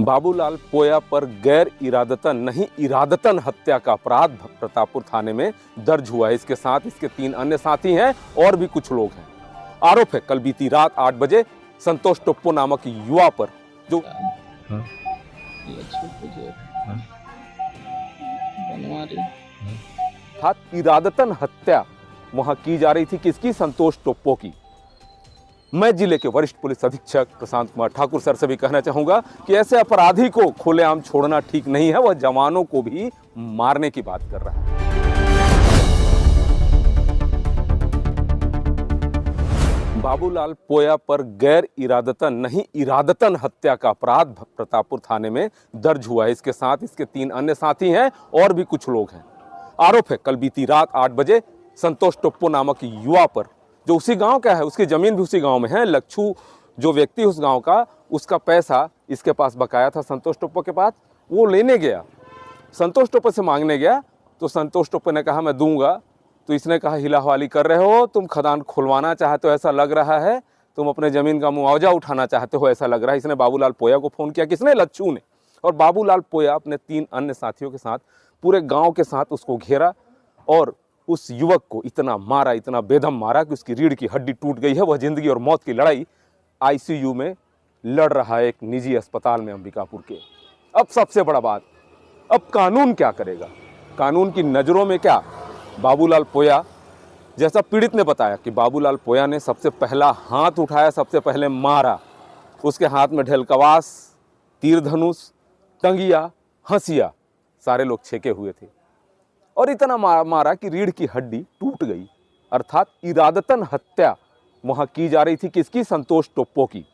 बाबूलाल पोया पर गैर इरादतन नहीं इरादतन हत्या का अपराध प्रतापपुर थाने में दर्ज हुआ है। इसके साथ इसके 3 अन्य साथी हैं और भी कुछ लोग हैं। आरोप है कल बीती रात 8 बजे संतोष टोप्पो नामक युवा पर जो इरादतन हत्या वहां की जा रही थी। किसकी? संतोष टोप्पो की। मैं जिले के वरिष्ठ पुलिस अधीक्षक प्रशांत कुमार ठाकुर सर से भी कहना चाहूंगा कि ऐसे अपराधी को खुलेआम छोड़ना ठीक नहीं है। वह जवानों को भी मारने की बात कर रहा है। बाबूलाल पोया पर गैर इरादतन नहीं इरादतन हत्या का अपराध प्रतापपुर थाने में दर्ज हुआ है। इसके साथ इसके 3 अन्य साथी हैं और भी कुछ लोग हैं। आरोप है कल बीती रात 8 बजे संतोष टोप्पो नामक युवा पर जो उसी गांव का है, उसकी जमीन भी उसी गांव में है। लच्छू जो व्यक्ति उस गांव का, उसका पैसा इसके पास बकाया था संतोष टोप्पो के पास, वो लेने गया। संतोष टोप्पो से मांगने गया तो संतोष टोप्पो ने कहा मैं दूंगा। तो इसने कहा हिलाहवाली कर रहे हो, तुम खदान खुलवाना चाहते हो ऐसा लग रहा है, तुम अपने जमीन का मुआवजा उठाना चाहते हो ऐसा लग रहा है। इसने बाबूलाल पोया को फोन किया। किसने? लच्छू ने। और बाबूलाल पोया अपने 3 अन्य साथियों के साथ पूरे गाँव के साथ उसको घेरा और उस युवक को इतना मारा, इतना बेदम मारा कि उसकी रीढ़ की हड्डी टूट गई है। वह जिंदगी और मौत की लड़ाई आईसीयू में लड़ रहा है एक निजी अस्पताल में अंबिकापुर के। अब सबसे बड़ा बात, अब कानून क्या करेगा? कानून की नज़रों में क्या बाबूलाल पोया, जैसा पीड़ित ने बताया कि बाबूलाल पोया ने सबसे पहला हाथ उठाया, सबसे पहले मारा। उसके हाथ में ढेलकवास, तीर धनुष, टंगिया, हंसिया सारे लोग छेके हुए थे और इतना मारा कि रीढ़ की हड्डी टूट गई। अर्थात इरादतन हत्या वहां की जा रही थी। किसकी? संतोष टोप्पो की।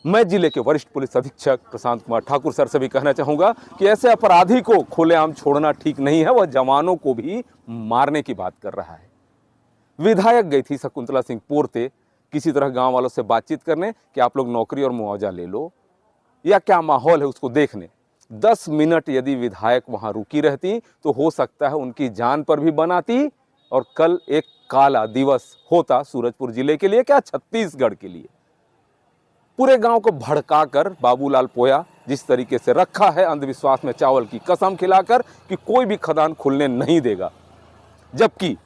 मैं जिले के वरिष्ठ पुलिस अधीक्षक प्रशांत कुमार ठाकुर सर से भी कहना चाहूंगा कि ऐसे अपराधी को खुलेआम छोड़ना ठीक नहीं है। वह जवानों को भी मारने की बात कर रहा है। विधायक गई थी शकुंतला सिंह पोर्ते किसी तरह गांव वालों से बातचीत करने कि आप लोग नौकरी और मुआवजा ले लो, या क्या माहौल है उसको देखने। 10 मिनट यदि विधायक वहां रुकी रहती तो हो सकता है उनकी जान पर भी बनाती और कल एक काला दिवस होता सूरजपुर जिले के लिए, क्या छत्तीसगढ़ के लिए। पूरे गांव को भड़काकर बाबूलाल पोया जिस तरीके से रखा है अंधविश्वास में चावल की कसम खिलाकर कि कोई भी खदान खुलने नहीं देगा, जबकि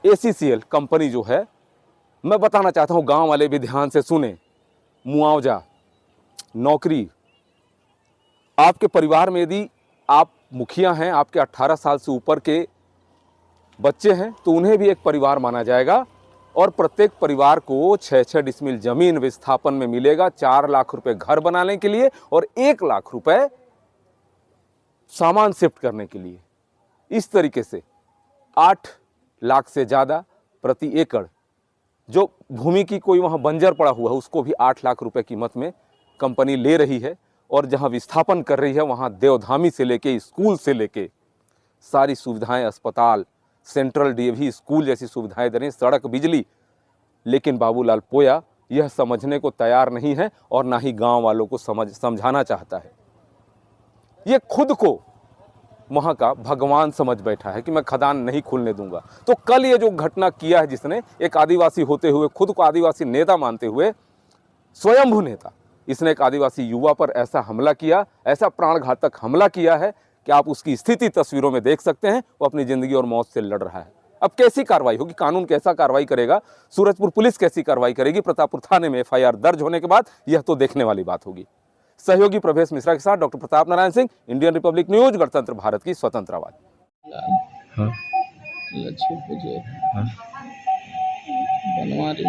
एसीसीएल कंपनी जो है, मैं बताना चाहता हूं गांव वाले भी ध्यान से सुने, मुआवजा, नौकरी, आपके परिवार में यदि आप मुखिया हैं, आपके 18 साल से ऊपर के बच्चे हैं तो उन्हें भी एक परिवार माना जाएगा और प्रत्येक परिवार को 6-6 डिसमिल जमीन विस्थापन में मिलेगा। 4 लाख रुपए घर बनाने के लिए और 1 लाख रुपए सामान शिफ्ट करने के लिए। इस तरीके से 8 लाख से ज़्यादा प्रति एकड़ जो भूमि की कोई वहाँ बंजर पड़ा हुआ है उसको भी 8 लाख रुपए कीमत में कंपनी ले रही है। और जहां विस्थापन कर रही है वहां देवधामी से लेके स्कूल से लेके सारी सुविधाएं, अस्पताल, सेंट्रल डीएवी स्कूल जैसी सुविधाएं दे रही, सड़क, बिजली। लेकिन बाबूलाल पोया यह समझने को तैयार नहीं है और ना ही गांव वालों को समझाना चाहता है। ये खुद को वहां का भगवान समझ बैठा है कि मैं खदान नहीं खुलने दूंगा। तो कल ये जो घटना किया है, जिसने एक आदिवासी होते हुए, खुद को आदिवासी नेता मानते हुए, स्वयंभू नेता, इसने एक आदिवासी युवा पर ऐसा हमला किया, ऐसा प्राणघातक हमला किया है कि आप उसकी स्थिति तस्वीरों में देख सकते हैं। वो अपनी जिंदगी और मौत से लड़ रहा है। अब कैसी कार्रवाई होगी, कानून कैसा कार्रवाई करेगा, सूरजपुर पुलिस कैसी कार्रवाई करेगी प्रतापपुर थाने में एफआईआर दर्ज होने के बाद, यह तो देखने वाली बात होगी। सहयोगी प्रभेश मिश्रा के साथ doctor Pratap Narayan Singh, Indian Republic news, गणतंत्र भारत की स्वतंत्र आवाज। बनवारी